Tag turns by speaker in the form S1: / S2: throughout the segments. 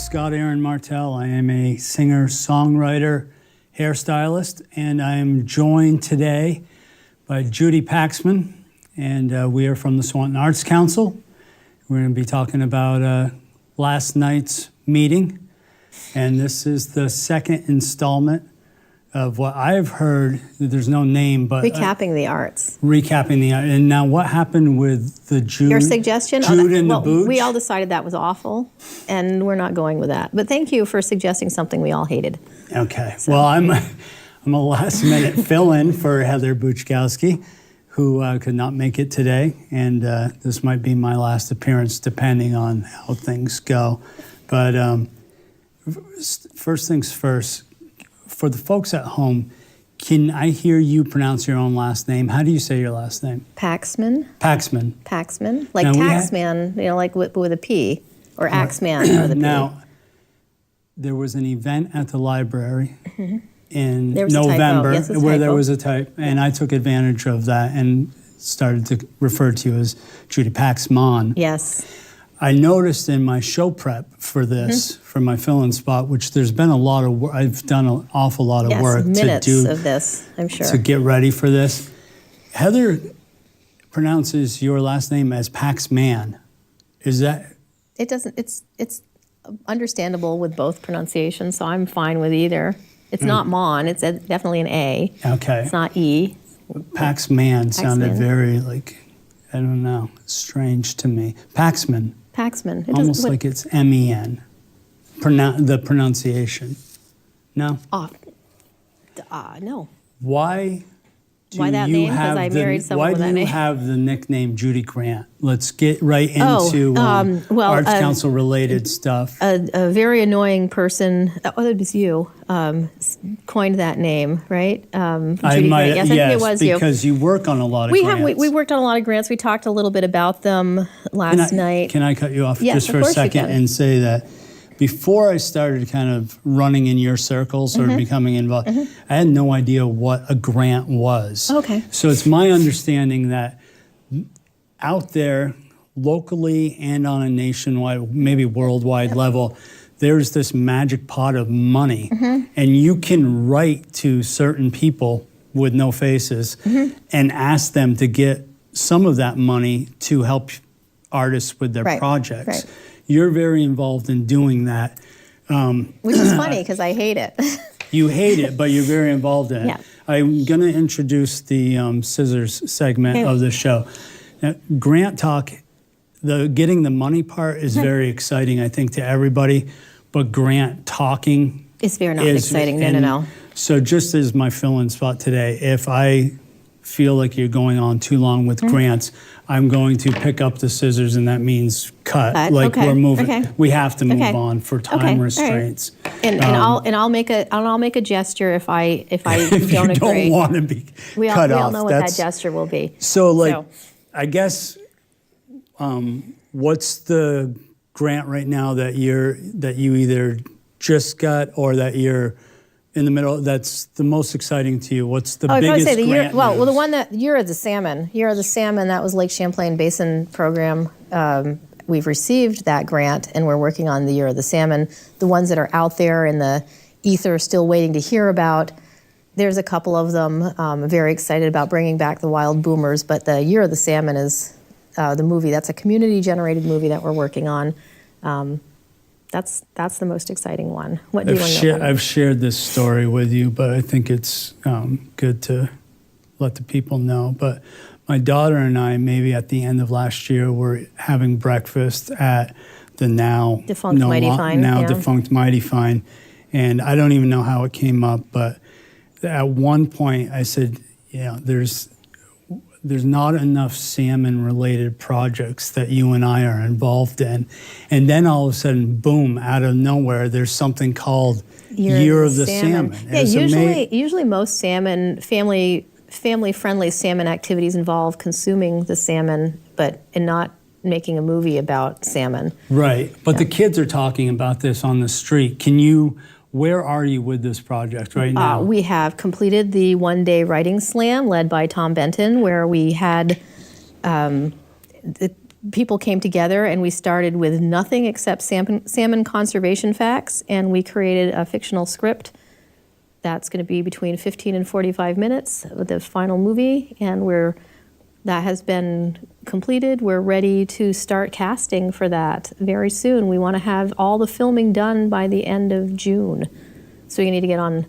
S1: Scott Aaron Martell. I am a singer, songwriter, hairstylist, and I am joined today by Judy Paxman, and we are from the Swanton Arts Council. We're going to be talking about last night's meeting, and this is the second installment of what I've heard, there's no name, but...
S2: Recapping the arts.
S1: Recapping the arts. And now what happened with the Jude?
S2: Your suggestion?
S1: Jude and the Booch?
S2: We all decided that was awful, and we're not going with that. But thank you for suggesting something we all hated.
S1: Okay. So. Well, I'm a last-minute fill-in for Heather Buchkowski, who could not make it today, and this might be my last appearance, depending on how things go. But first things first, for the folks at home, can I hear you pronounce your own last name? How do you say your last name?
S2: Paxman.
S1: Paxman.
S2: Paxman. Like Taxman, like with a P, or Axeman with a P.
S1: Now, there was an event at the library in
S2: there was
S1: November
S2: a typo.
S1: where there was a type, and I took advantage of that and started to refer to you as Judy Paxman.
S2: Yes.
S1: I noticed in my show prep for this, for my fill-in spot, which there's been a lot of work, I've done an awful lot of work
S2: minutes
S1: to do
S2: of this, I'm sure.
S1: to get ready for this. Heather pronounces your last name as Paxman. Is that?
S2: It doesn't. It's understandable with both pronunciations, so I'm fine with either. It's not Mon. It's definitely an A.
S1: Okay.
S2: It's not E.
S1: Paxman sounded very like, I don't know, strange to me. Paxman.
S2: Paxman.
S1: Almost like it's M-E-N. The pronunciation. No?
S2: No.
S1: Why do
S2: Why that
S1: you
S2: name? Because
S1: have
S2: I married someone with that
S1: Why do you
S2: name.
S1: have the nickname Judy Grant? Let's get right into Arts Council related stuff.
S2: A very annoying person, it was you, coined that name, right? Judy Grant. Yes, I think it was you.
S1: Because you work on a lot of grants.
S2: We worked on a lot of grants. We talked a little bit about them last night.
S1: Can I cut you off
S2: Yes,
S1: just for a second and say that before I started kind of running in your circles or becoming involved, I had no idea what a grant was.
S2: Okay.
S1: So it's my understanding that out there, locally and on a nationwide, maybe worldwide level, there's this magic pot of money, and you can write to certain people with no faces and ask them to get some of that money to help artists with their projects.
S2: Right.
S1: You're very involved in doing that.
S2: Which is funny because I hate it.
S1: You hate it, but you're very involved in it.
S2: Yeah.
S1: I'm going to introduce the scissors segment of the show. Now, grant talk, getting the money part is very exciting, I think, to everybody, but grant talking
S2: It's very not exciting. No.
S1: So just as my fill-in spot today, if I feel like you're going on too long with grants, I'm going to pick up the scissors, and that means cut. Like we're moving. We have to move on for time restraints.
S2: And I'll make a gesture if I
S1: if
S2: don't
S1: you
S2: agree.
S1: Don't want to be cut off.
S2: We all know what that gesture will be.
S1: So I guess what's the grant right now that you either just got or that you're in the middle, that's the most exciting to you? What's the biggest grant?
S2: Well, the one that Year of the Salmon, that was Lake Champlain Basin Program. We've received that grant, and we're working on the Year of the Salmon. The ones that are out there in the ether, still waiting to hear about. There's a couple of them. I'm very excited about bringing back the wild boomers, but the Year of the Salmon is the movie. That's a community-generated movie that we're working on. That's the most exciting one. What do you want to know about?
S1: I've shared this story with you, but I think it's good to let the people know. But my daughter and I, maybe at the end of last year, were having breakfast at the now
S2: defunct
S1: Mighty Fine, and I don't even know how it came up, but at one point I said, there's not enough salmon-related projects that you and I are involved in. And then all of a sudden, boom, out of nowhere, there's something called Year of the Salmon.
S2: Yeah, usually most salmon, family-friendly salmon activities involve consuming the salmon, and not making a movie about salmon.
S1: Right, but the kids are talking about this on the street. Where are you with this project right now?
S2: We have completed the one-day writing slam led by Tom Benton, where we had people came together and we started with nothing except salmon conservation facts, and we created a fictional script that's going to be between 15 and 45 minutes with the final movie, and that has been completed. We're ready to start casting for that very soon. We want to have all the filming done by the end of June. So we need to get on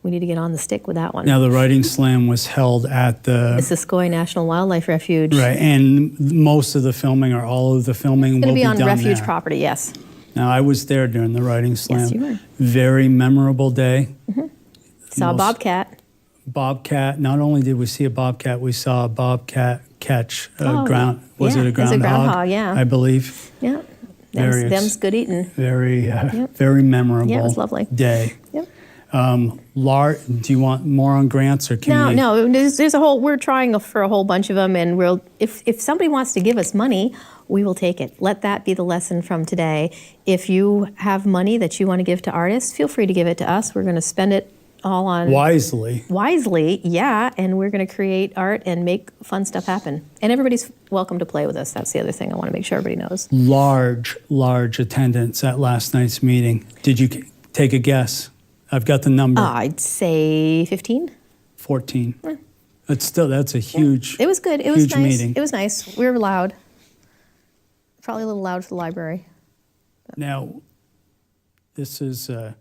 S2: the stick with that one.
S1: Now, the writing slam was held at the
S2: Missisquoi National Wildlife Refuge.
S1: right, and most of the filming or all of the filming
S2: It's
S1: will
S2: going to be on
S1: done
S2: refuge
S1: there.
S2: property, yes.
S1: Now, I was there during the writing slam.
S2: Yes, you were.
S1: Very memorable day.
S2: Saw a bobcat.
S1: Bobcat. Not only did we see a bobcat, we saw a bobcat catch a
S2: Oh,
S1: ground. Was
S2: yeah,
S1: it a
S2: it was a
S1: groundhog?
S2: groundhog, yeah.
S1: I believe.
S2: Yeah.
S1: Very
S2: Them's good eating.
S1: Very memorable.
S2: Yeah, it was lovely.
S1: Day.
S2: Yep.
S1: Do you want more on grants, or can
S2: No. There's a whole. We're trying for a whole bunch of them, and if somebody wants to give us money, we will take it. Let that be the lesson from today. If you have money that you want to give to artists, feel free to give it to us. We're going to spend it all on
S1: wisely?
S2: yeah, and we're going to create art and make fun stuff happen. And everybody's welcome to play with us. That's the other thing I want to make sure everybody knows.
S1: Large attendance at last night's meeting. Did you take a guess? I've got the number.
S2: I'd say 15.
S1: 14. That's a huge.
S2: It was good. It was
S1: huge
S2: nice.
S1: meeting.
S2: It was nice. We were loud. Probably a little loud for the library.
S1: Now, this is. I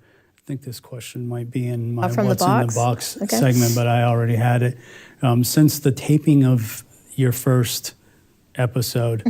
S1: think this question might be in my
S2: from the
S1: What's in the
S2: Box?
S1: Box
S2: Okay.
S1: segment, but I already had it. Since the taping of your first episode,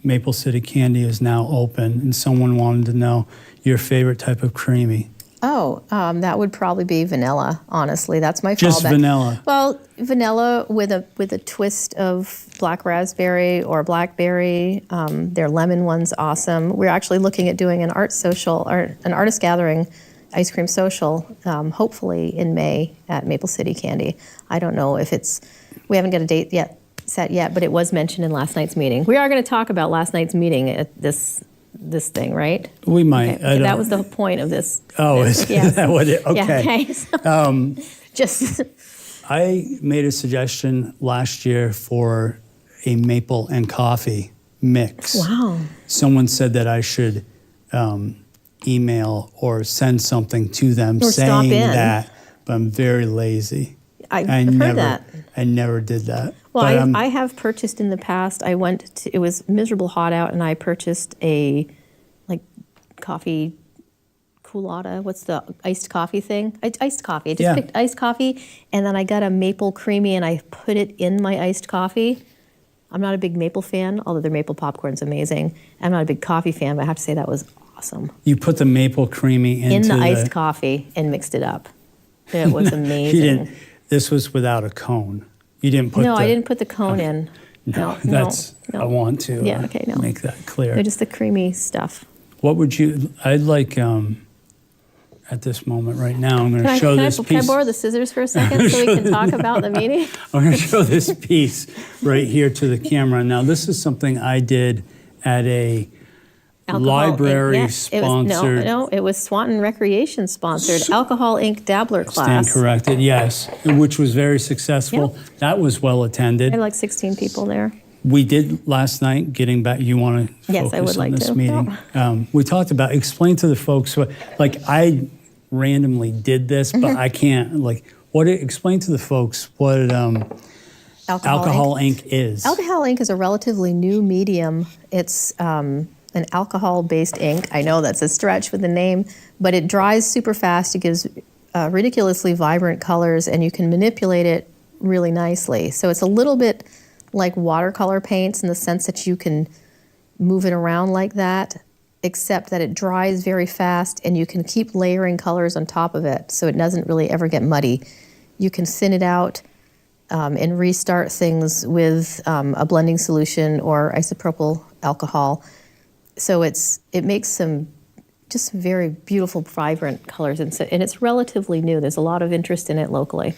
S1: Maple City Candy is now open, and someone wanted to know your favorite type of creamy.
S2: Oh, that would probably be vanilla. Honestly, that's my
S1: Just
S2: fallback.
S1: vanilla.
S2: Well, vanilla with a twist of black raspberry or blackberry. Their lemon one's awesome. We're actually looking at doing an an artist gathering, ice cream social, hopefully in May at Maple City Candy. I don't know if we haven't got a date set yet, but it was mentioned in last night's meeting. We are going to talk about last night's meeting at this thing, right?
S1: We might.
S2: Okay. That was the point of this.
S1: Oh,
S2: this.
S1: is
S2: Yes.
S1: that what it? Okay.
S2: Yeah, okay. So, just
S1: I made a suggestion last year for a maple and coffee mix.
S2: wow.
S1: Someone said that I should email or send something to them
S2: Or stop
S1: saying
S2: in.
S1: that, but I'm very lazy.
S2: I've heard that.
S1: I never did that.
S2: Well,
S1: But,
S2: I have purchased in the past. It was miserable hot out, and I purchased a coffee culotta. What's the iced coffee thing? Iced coffee. I just picked iced coffee, and then I got a maple creamy, and I put it in my iced coffee. I'm not a big maple fan, although their maple popcorn's amazing. I'm not a big coffee fan, but I have to say that was awesome.
S1: you put the maple creamy into
S2: In the iced coffee and mixed it up. It was amazing.
S1: You didn't. This was without a cone. You didn't put.
S2: No, I didn't put the cone in.
S1: No,
S2: No,
S1: I want to.
S2: Yeah, okay, no.
S1: Make that clear.
S2: No, just the creamy stuff.
S1: What would you? I'd like. At this moment, right now, I'm going to show this
S2: Can
S1: piece.
S2: I borrow the scissors for a second so we can talk about the meeting?
S1: I'm going to show this piece right here to the camera. Now, this is something I did at a library-sponsored.
S2: It was Swanton Recreation sponsored Alcohol Inc. Dabbler
S1: Stand
S2: class.
S1: corrected, yes, which was very successful.
S2: Yep.
S1: That was well
S2: I
S1: attended.
S2: had like 16 people there.
S1: We did last night, getting back, you want to focus
S2: Yes, I would
S1: on
S2: like
S1: this
S2: to.
S1: meeting. We talked about, explain to the folks, I randomly did this, but I can't, explain to the folks what Alcohol Inc. is.
S2: Alcohol ink is a relatively new medium. It's an alcohol-based ink. I know that's a stretch with the name, but it dries super fast. It gives ridiculously vibrant colors, and you can manipulate it really nicely. So it's a little bit like watercolor paints in the sense that you can move it around like that, except that it dries very fast, and you can keep layering colors on top of it, so it doesn't really ever get muddy. You can thin it out and restart things with a blending solution or isopropyl alcohol. So it makes some just very beautiful, vibrant colors, and it's relatively new. There's a lot of interest in it locally.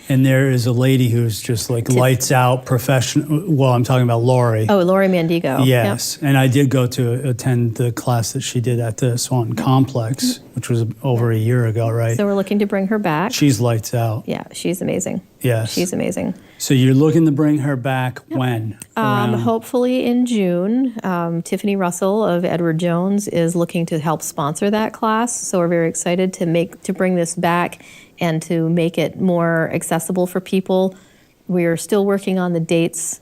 S1: And there is a lady who's just like lights out professional. Well, I'm talking about Lori.
S2: Oh, Lori Mandigo.
S1: Yes, and I did go to attend the class that she did at the Swanton complex, which was over a year ago, right?
S2: So we're looking to bring her back.
S1: She's lights out.
S2: Yeah, she's amazing.
S1: Yes.
S2: She's amazing.
S1: So you're looking to bring her back when?
S2: Hopefully in June. Tiffany Russell of Edward Jones is looking to help sponsor that class. So we're very excited to bring this back and to make it more accessible for people. We are still working on the dates.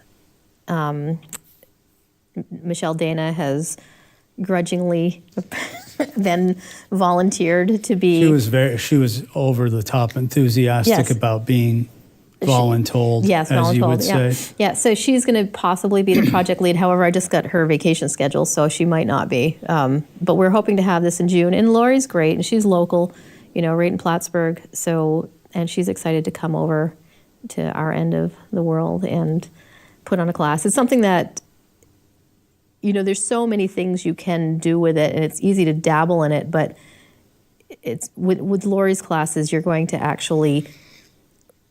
S2: Michelle Dana has grudgingly then volunteered to be.
S1: She was over the top enthusiastic
S2: Yes.
S1: about being voluntold,
S2: yes,
S1: as you would
S2: yeah.
S1: say.
S2: Yeah, so she's going to possibly be the project lead. However, I just got her vacation schedule, so she might not be. But we're hoping to have this in June. And Lori's great, and she's local, right in Plattsburgh. So, and she's excited to come over to our end of the world and put on a class. It's something that, there's so many things you can do with it, and it's easy to dabble in it. But it's with Lori's classes, you're going to actually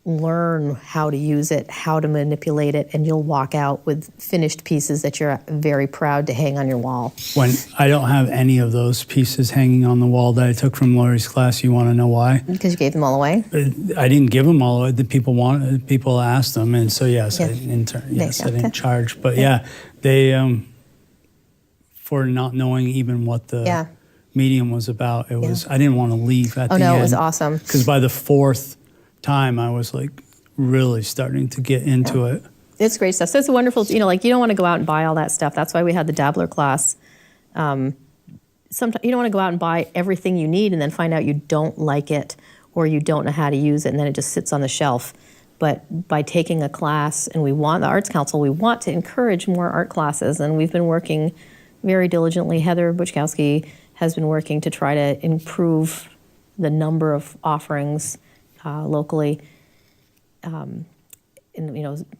S2: learn how to use it, how to manipulate it, and you'll walk out with finished pieces that you're very proud to hang on your wall.
S1: When I don't have any of those pieces hanging on the wall that I took from Lori's class, you want to know why?
S2: Because you gave them all away?
S1: I didn't give them all away. The people asked them, and so yes,
S2: Yeah.
S1: I didn't charge. But yeah, they for not knowing even what the medium was about, I didn't want to leave at the end.
S2: Oh no, it was awesome.
S1: Because by the fourth time, I was like really starting to get into it.
S2: It's great stuff. So it's wonderful. You don't want to go out and buy all that stuff. That's why we had the dabbler class. Sometimes you don't want to go out and buy everything you need and then find out you don't like it or you don't know how to use it, and then it just sits on the shelf. But by taking a class, and the Arts Council, we want to encourage more art classes, and we've been working very diligently. Heather Buchkowski has been working to try to improve the number of offerings locally.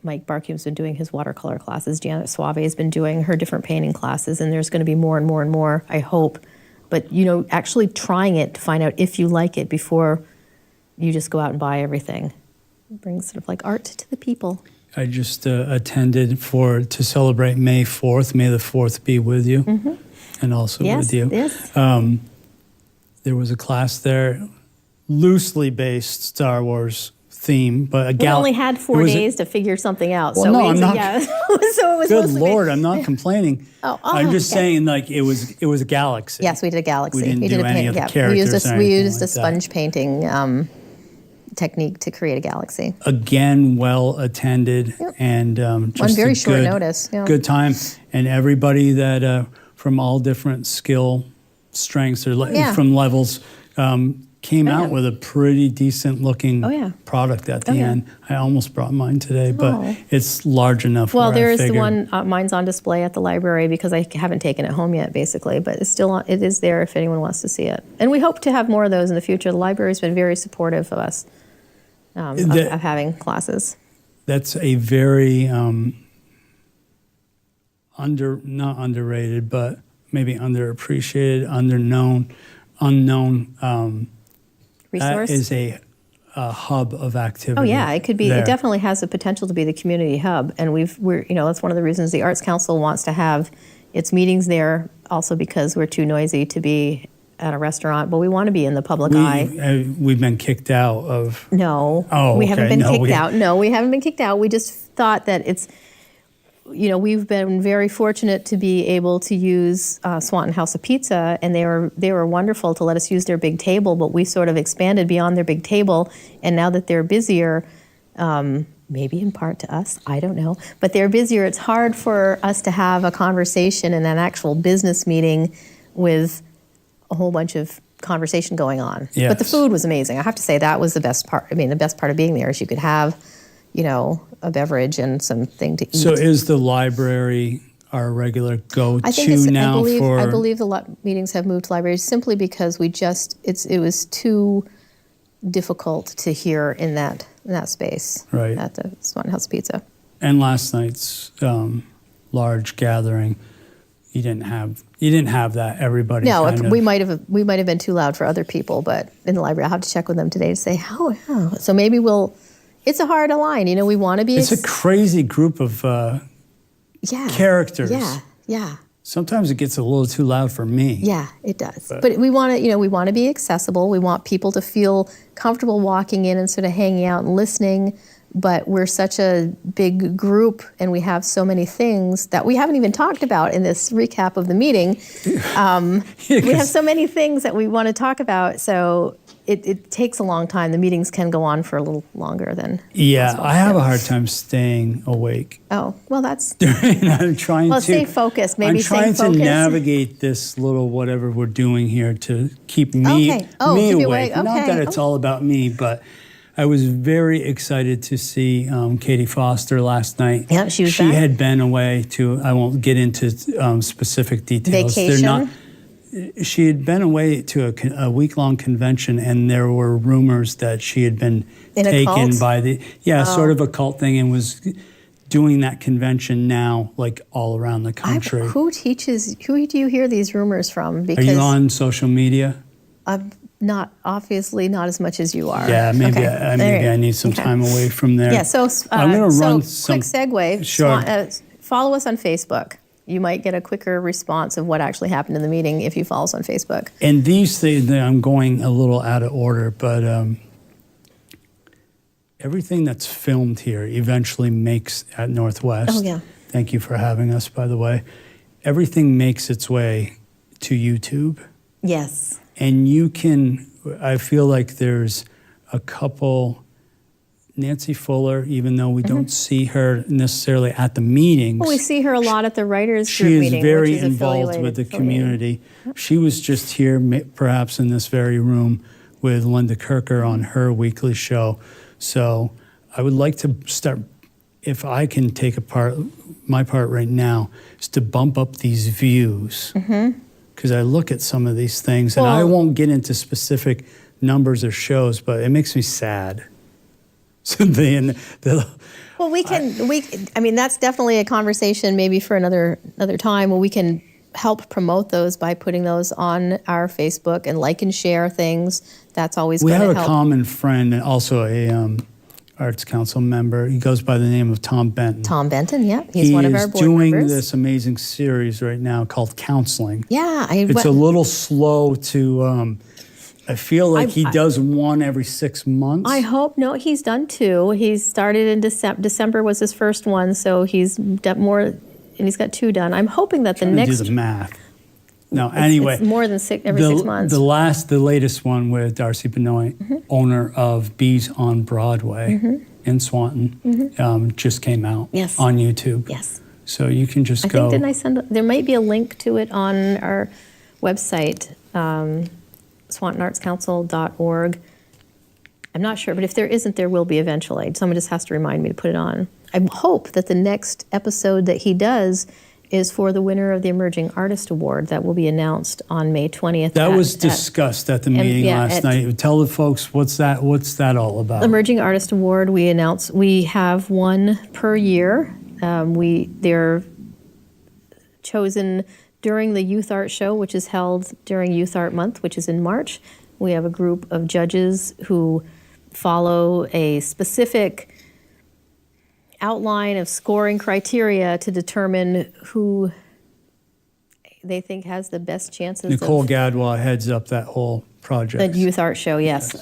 S2: Mike Barcume's been doing his watercolor classes. Janet Suave has been doing her different painting classes, and there's going to be more and more and more, I hope. But, actually trying it to find out if you like it before you just go out and buy everything. It brings sort of like art to the people.
S1: I just attended to celebrate May 4th. May the 4th be with you, and also with you.
S2: Yes.
S1: There was a class there, loosely based Star Wars theme, but
S2: we only had 4 days to figure something out.
S1: Well,
S2: so
S1: no, I'm not.
S2: Yeah. So it was.
S1: Good Lord, I'm not complaining. I'm just
S2: okay.
S1: saying, like it was a galaxy.
S2: Yes, we did a galaxy.
S1: We didn't do any of the
S2: We
S1: characters.
S2: We used a sponge painting technique to create a galaxy.
S1: Again, well attended and just
S2: on very short
S1: good,
S2: notice. Yeah.
S1: Good time, and everybody that from all different skill strengths or from levels came out with a pretty decent looking product at the end. I almost brought mine today, but it's large enough.
S2: Well, there is the one, mine's on display at the library because I haven't taken it home yet, basically, but it is there if anyone wants to see it. And we hope to have more of those in the future. The library's been very supportive of us, of having classes.
S1: That's a very not underrated, but maybe underappreciated, unknown
S2: resource.
S1: That is a hub of activity.
S2: Oh yeah, it could be.
S1: There.
S2: It definitely has the potential to be the community hub, and we're that's one of the reasons the Arts Council wants to have its meetings there. Also because we're too noisy to be at a restaurant, but we want to be in the public eye.
S1: We've been kicked out of.
S2: No.
S1: Oh,
S2: we
S1: okay.
S2: haven't been kicked out. No, we haven't been kicked out. We just thought that it's. We've been very fortunate to be able to use Swanton House of Pizza, and they were wonderful to let us use their big table, but we sort of expanded beyond their big table, and now that they're busier, maybe in part to us, I don't know, but they're busier, it's hard for us to have a conversation and an actual business meeting with a whole bunch of conversation going on.
S1: Yes.
S2: But the food was amazing. I have to say that was the best part. I mean, the best part of being there is you could have a beverage and something to eat.
S1: So is the library our regular go-to now for?
S2: I believe the meetings have moved to libraries simply because it was too difficult to hear in that space at the Swanton House Pizza.
S1: And last night's large gathering, you didn't have that. Everybody.
S2: No, we might have been too loud for other people, but in the library, I'll have to check with them today to say how. So maybe we'll. It's a hard line. You know, we want to be.
S1: It's a crazy group of characters.
S2: Yeah.
S1: Sometimes it gets a little too loud for me.
S2: Yeah, it does. But we want to, we want to be accessible. We want people to feel comfortable walking in and sort of hanging out and listening. But we're such a big group, and we have so many things that we haven't even talked about in this recap of the meeting. We have so many things that we want to talk about, so it takes a long time. The meetings can go on for a little longer than possible.
S1: I have a hard time staying awake.
S2: Oh, well, that's...
S1: I'm trying to...
S2: stay focused. Maybe stay focused.
S1: I'm trying to navigate this little whatever we're doing here to keep me
S2: keep you awake.
S1: Not that it's all about me, but... I was very excited to see Katie Foster last night.
S2: Yeah, she was
S1: She
S2: back.
S1: had been away I won't get into specific details.
S2: Vacation?
S1: She had been away to a week-long convention, and there were rumors that she had been
S2: In a
S1: taken
S2: cult?
S1: by sort of a cult thing, and was doing that convention now, like all around the country.
S2: Who do you hear these rumors from?
S1: Are you on social media?
S2: Not as much as you are.
S1: Yeah, maybe I need some time away from there.
S2: Yeah, so
S1: I'm going to run
S2: quick segue.
S1: Sure.
S2: Follow us on Facebook. You might get a quicker response of what actually happened in the meeting if you follow us on Facebook.
S1: And these things, I'm going a little out of order, but everything that's filmed here eventually makes at Northwest.
S2: Oh, yeah.
S1: Thank you for having us, by the way. Everything makes its way to YouTube.
S2: Yes.
S1: And I feel like there's a couple, Nancy Fuller, even though we don't see her necessarily at the meetings.
S2: Well, we see her a lot at the writers'
S1: she
S2: group
S1: is
S2: meeting,
S1: very
S2: which is
S1: involved with the community. She was just here, perhaps in this very room, with Linda Kirker on her weekly show. So I would like to start, if I can take my part right now, is to bump up these views. Because I look at some of these things, and I won't get into specific numbers or shows, but it makes me sad. So
S2: that's definitely a conversation maybe for another time where we can help promote those by putting those on our Facebook and like and share things. That's always going to help.
S1: We have a common friend and also a Arts Council member. He goes by the name of Tom Benton.
S2: Tom Benton, yeah. He's one of our board members.
S1: He's doing this amazing series right now called Counseling.
S2: Yeah.
S1: It's a little slow to... I feel like he does one every 6 months.
S2: I hope. No, he's done two. He started in December. December was his first one, so he's done more, and he's got two done. I'm hoping that the next...
S1: do the math. No, anyway.
S2: It's more than every 6 months.
S1: The latest one with Darcy Benoit, owner of Bees on Broadway in Swanton, just came out on YouTube.
S2: Yes.
S1: So you can just go...
S2: didn't I send... There might be a link to it on our website, SwantonArtsCouncil.org. I'm not sure, but if there isn't, there will be eventually. Someone just has to remind me to put it on. I hope that the next episode that he does is for the winner of the Emerging Artist Award that will be announced on May 20th.
S1: That was discussed at the meeting last night. Tell the folks, what's that all about?
S2: Emerging Artist Award, we have one per year. They're chosen during the Youth Art Show, which is held during Youth Art Month, which is in March. We have a group of judges who follow a specific outline of scoring criteria to determine who they think has the best chances.
S1: Nicole Gadwa heads up that whole project.
S2: The Youth Art Show, yes.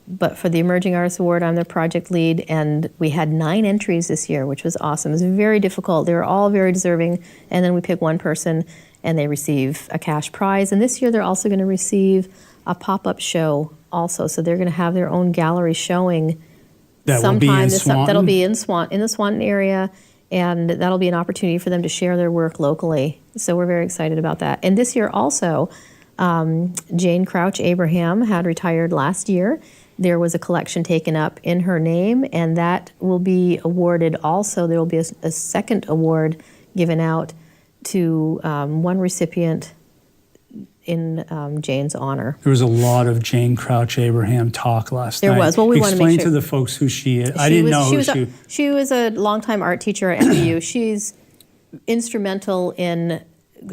S2: But for the Emerging Artists Award, I'm the project lead, and we had 9 entries this year, which was awesome. It was very difficult. They were all very deserving, and then we pick one person, and they receive a cash prize. And this year, they're also going to receive a pop-up show also. So they're going to have their own gallery showing sometime that'll be in the Swanton area, and that'll be an opportunity for them to share their work locally. So we're very excited about that. And this year also, Jane Crouch Abraham had retired last year. There was a collection taken up in her name, and that will be awarded also. There will be a second award given out to one recipient in Jane's honor.
S1: There was a lot of Jane Crouch Abraham talk last night.
S2: There was. Well, we want to make sure.
S1: Explain to the folks who she is. I didn't know who she was.
S2: She was a longtime art teacher at FAU. She's instrumental in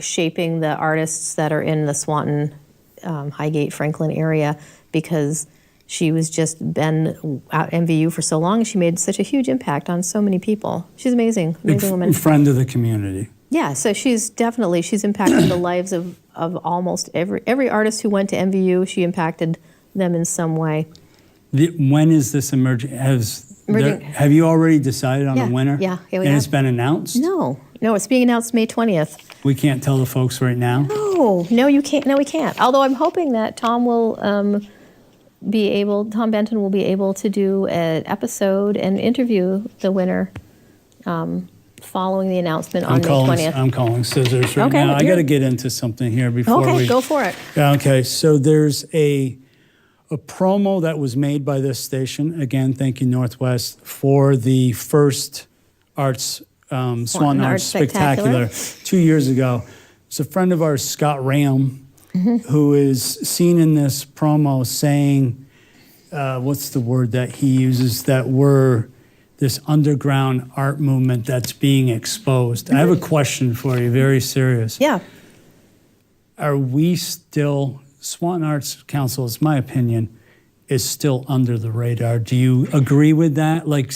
S2: shaping the artists that are in the Swanton, Highgate, Franklin area, because She was just been at MVU for so long, and she made such a huge impact on so many people. She's amazing, amazing woman.
S1: Friend of the community.
S2: Yeah, so she's impacted the lives of almost every artist who went to MVU. She impacted them in some way.
S1: When is this emerging? Have you already decided on a winner?
S2: Yeah,
S1: and it's been announced?
S2: No, it's being announced May 20th.
S1: We can't tell the folks right now?
S2: No, you can't. No, we can't. Although I'm hoping that Tom Benton will be able to do an episode and interview the winner following the announcement on May 20th.
S1: I'm calling scissors right now. I got to get into something here before we...
S2: Okay, go for it.
S1: Okay, so there's a promo that was made by this station, again, thank you, Northwest, for the first Swanton Arts Spectacular 2 years ago. It's a friend of ours, Scott Ram, who is seen in this promo saying, what's the word that he uses, that we're this underground art movement that's being exposed. I have a question for you, very serious.
S2: Yeah.
S1: Are we still, Swanton Arts Council, is my opinion, is still under the radar. Do you agree with that? Like,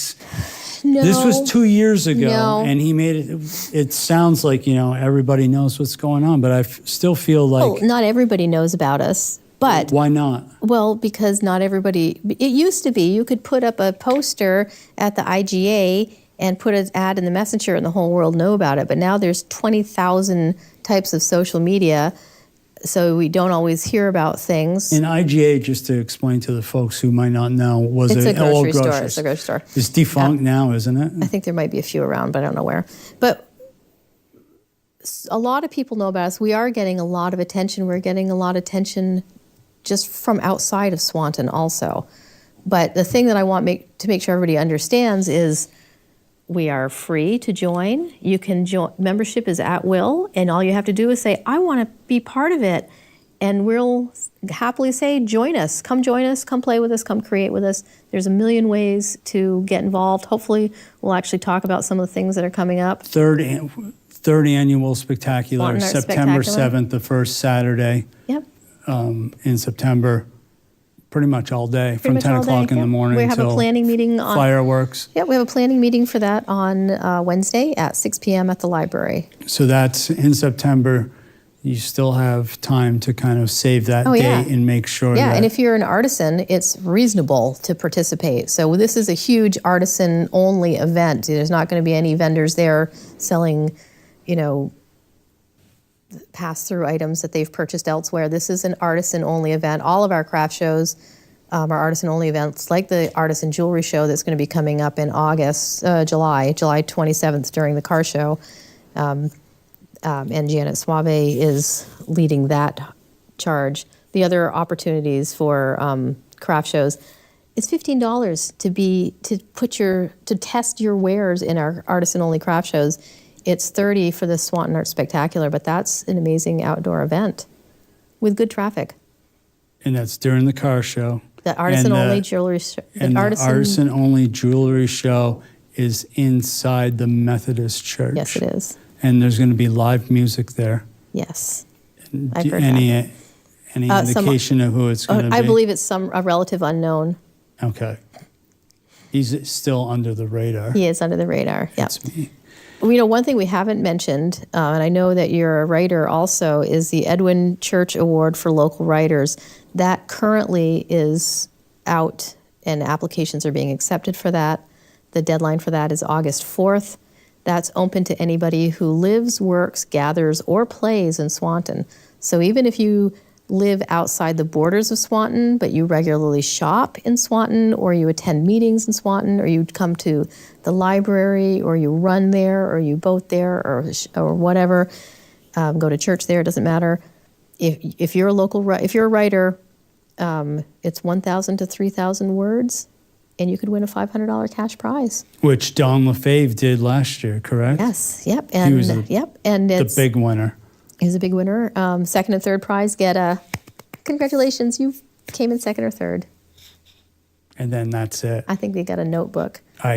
S2: no.
S1: This was 2 years ago,
S2: No.
S1: and he made it, it sounds like, everybody knows what's going on, but I still feel like...
S2: not everybody knows about us. But
S1: why not?
S2: Well, because not everybody. It used to be you could put up a poster at the IGA and put an ad in the Messenger, and the whole world know about it. But now there's 20,000 types of social media, so we don't always hear about things.
S1: And IGA, just to explain to the folks who might not know, was
S2: it's a grocery
S1: old
S2: store. It's a grocery store.
S1: It's defunct now, isn't it?
S2: I think there might be a few around, but I don't know where. But a lot of people know about us. We are getting a lot of attention. We're getting a lot of attention just from outside of Swanton also. But the thing that I want to make sure everybody understands is we are free to join. You can join. Membership is at will, and all you have to do is say, I want to be part of it. And we'll happily say, join us, come play with us, come create with us. There's a million ways to get involved. Hopefully, we'll actually talk about some of the things that are coming up.
S1: Third annual Spectacular, September 7th, the first Saturday.
S2: Yep.
S1: In September, pretty much all day, from 10 o'clock in the morning
S2: we have
S1: until
S2: a planning meeting on
S1: fireworks.
S2: Yeah, we have a planning meeting for that on Wednesday at 6 p.m. at the library.
S1: So that's in September. You still have time to kind of save that date and make sure that...
S2: Yeah, and if you're an artisan, it's reasonable to participate. So this is a huge artisan-only event. There's not going to be any vendors there selling, pass-through items that they've purchased elsewhere. This is an artisan-only event. All of our craft shows are artisan-only events, like the artisan jewelry show that's going to be coming up in July 27th during the car show. And Janet Suave is leading that charge. The other opportunities for craft shows, it's $15 to test your wares in our artisan-only craft shows. It's $30 for the Swanton Arts Spectacular, but that's an amazing outdoor event with good traffic.
S1: And that's during the car show.
S2: The artisan-only jewelry show.
S1: And the artisan-only jewelry show is inside the Methodist Church.
S2: Yes, it is.
S1: And there's going to be live music there.
S2: Yes,
S1: I've heard any indication of who it's going to be?
S2: I believe it's a relative unknown.
S1: Okay. He's still under the radar.
S2: He is under the radar, yeah.
S1: That's me.
S2: One thing we haven't mentioned, and I know that you're a writer also, is the Edwin Church Award for Local Writers. That currently is out, and applications are being accepted for that. The deadline for that is August 4th. That's open to anybody who lives, works, gathers, or plays in Swanton. So even if you live outside the borders of Swanton, but you regularly shop in Swanton, or you attend meetings in Swanton, or you come to the library, or you run there, or you boat there, or whatever, go to church there, it doesn't matter. If you're a writer, it's 1,000 to 3,000 words, and you could win a $500 cash prize. Which
S1: Don LaFave did last year, correct?
S2: Yes, yep. And,
S1: he was the big winner.
S2: He's a big winner. Second and third prize get congratulations, you came in second or third.
S1: And then that's it.
S2: I think they got a notebook.
S1: I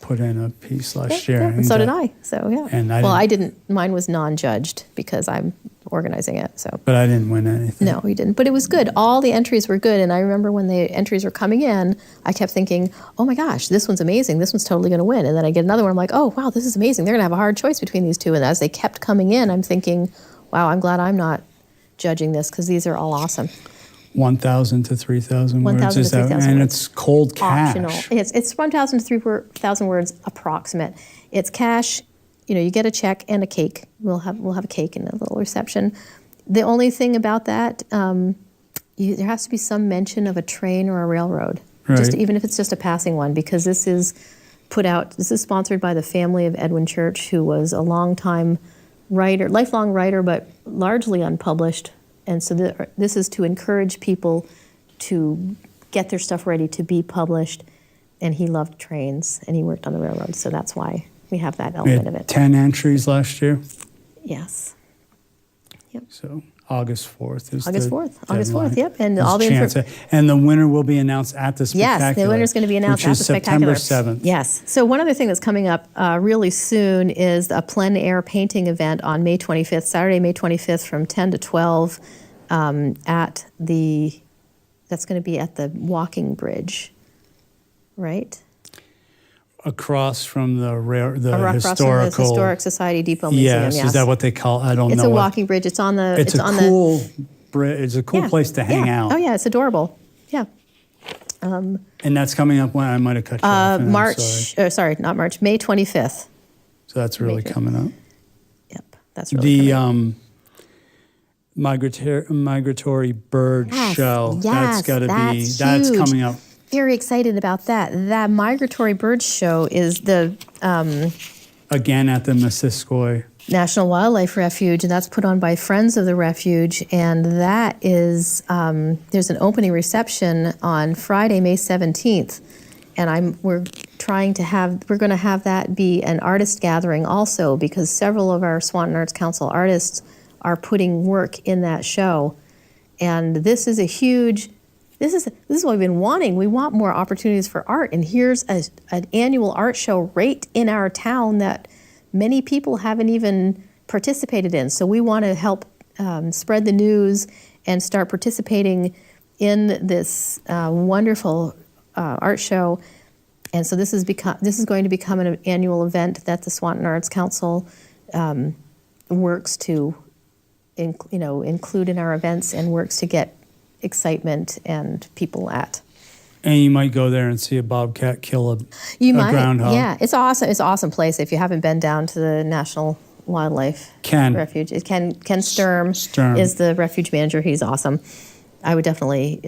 S1: put in a piece last year.
S2: And so did I. So, yeah.
S1: And
S2: I didn't. Mine was non-judged because I'm organizing it. So.
S1: But I didn't win anything.
S2: No, we didn't. But it was good. All the entries were good. And I remember when the entries were coming in, I kept thinking, oh my gosh, this one's amazing. This one's totally going to win. And then I get another one. I'm like, oh, wow, this is amazing. They're going to have a hard choice between these two. And as they kept coming in, I'm thinking, wow, I'm glad I'm not judging this because these are all awesome.
S1: 1,000 to 3,000 words.
S2: 1,000 to 3,000
S1: and
S2: words.
S1: it's cold cash.
S2: Optional. It's 1,000 to 3,000 words approximate. It's cash. You know, you get a check and a cake. We'll have a cake and a little reception. The only thing about that, there has to be some mention of a train or a railroad,
S1: Right.
S2: even if it's just a passing one, because this is sponsored by the family of Edwin Church, who was a lifelong writer, but largely unpublished. And so this is to encourage people to get their stuff ready to be published. And he loved trains, and he worked on the railroad, so that's why we have that
S1: We
S2: element
S1: had
S2: of it.
S1: 10 entries last year.
S2: Yes. Yep.
S1: So August 4th is
S2: August
S1: the
S2: 4th. August
S1: deadline.
S2: 4th, yep. And
S1: There's
S2: all the
S1: chance and the winner will be announced at the spectacular.
S2: Yes, the winner's going to be announced
S1: which
S2: at
S1: is
S2: the spectacular.
S1: September 7th.
S2: Yes. So one other thing that's coming up really soon is a plein air painting event on May 25th, Saturday, May 25th, from 10 to 12, that's going to be at the walking bridge, right?
S1: Across from the
S2: Across from the Historic Society Depot Museum.
S1: Yes, is that what they call? I don't know.
S2: It's a walking bridge. It's on the.
S1: It's a cool bridge. It's a cool place to hang out.
S2: Oh yeah, it's adorable. Yeah.
S1: And that's coming up when I might have cut you off. and I'm sorry.
S2: Not March. May 25th.
S1: So that's really coming up.
S2: Yep, that's really coming up.
S1: Migratory bird show.
S2: Yes,
S1: That's got to be.
S2: huge.
S1: That's coming up.
S2: Very excited about that. That migratory bird show is the
S1: Again at the Missisquoi.
S2: National Wildlife Refuge, and that's put on by Friends of the Refuge. And that is there's an opening reception on Friday, May 17th, and we're going to have that be an artist gathering also, because several of our Swanton Arts Council artists are putting work in that show, and this is a huge. This is what we've been wanting. We want more opportunities for art, and here's an annual art show right in our town that many people haven't even participated in. So we want to help spread the news and start participating in this wonderful art show. And so this is going to become an annual event that the Swanton Arts Council works to include in our events, and works to get excitement and people at.
S1: And you might go there and see a bobcat kill a groundhog.
S2: Yeah, it's awesome. It's an awesome place. If you haven't been down to the National Wildlife Refuge, Ken Sturm is the refuge manager. He's awesome. I would definitely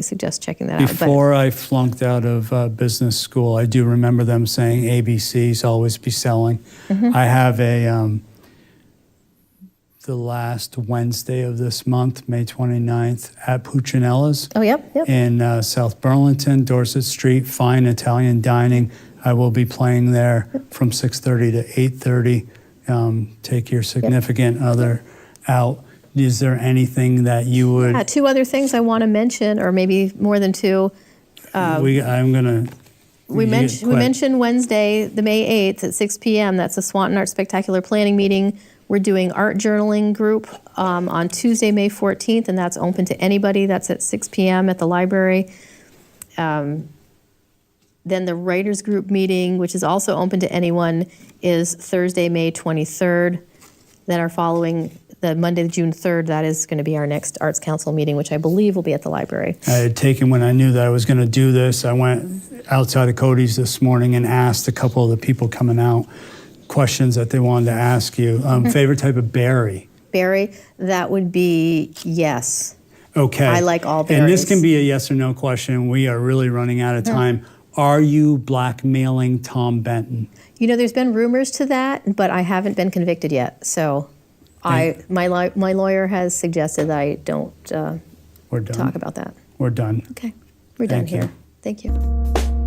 S2: suggest checking that out.
S1: Before I flunked out of business school, I do remember them saying ABCs always be selling.
S2: Mm-hmm.
S1: I have the last Wednesday of this month, May 29th, at Puccinella's.
S2: Oh, yep.
S1: In South Burlington, Dorset Street, fine Italian dining. I will be playing there from 6:30 to 8:30. Take your significant other out. Is there anything that you would...
S2: Yeah, two other things I want to mention, or maybe more than two.
S1: We
S2: mentioned Wednesday, the May 8th at 6 p.m. That's a Swanton Art Spectacular planning meeting. We're doing art journaling group on Tuesday, May 14th, and that's open to anybody. That's at 6 p.m. at the library. Then the writers group meeting, which is also open to anyone, is Thursday, May 23rd. Then our following, the Monday, June 3rd, that is going to be our next Arts Council meeting, which I believe will be at the library.
S1: I had taken, when I knew that I was going to do this, I went outside of Cody's this morning and asked a couple of the people coming out questions that they wanted to ask you. Favorite type of berry?
S2: Berry, that would be yes.
S1: Okay.
S2: I like all berries.
S1: And this can be a yes or no question. We are really running out of time. Are you blackmailing Tom Benton?
S2: You know, there's been rumors to that, but I haven't been convicted yet. So my lawyer has suggested that I don't
S1: We're done.
S2: talk about that.
S1: We're done.
S2: Okay. We're done
S1: Thank you.
S2: here. Thank you.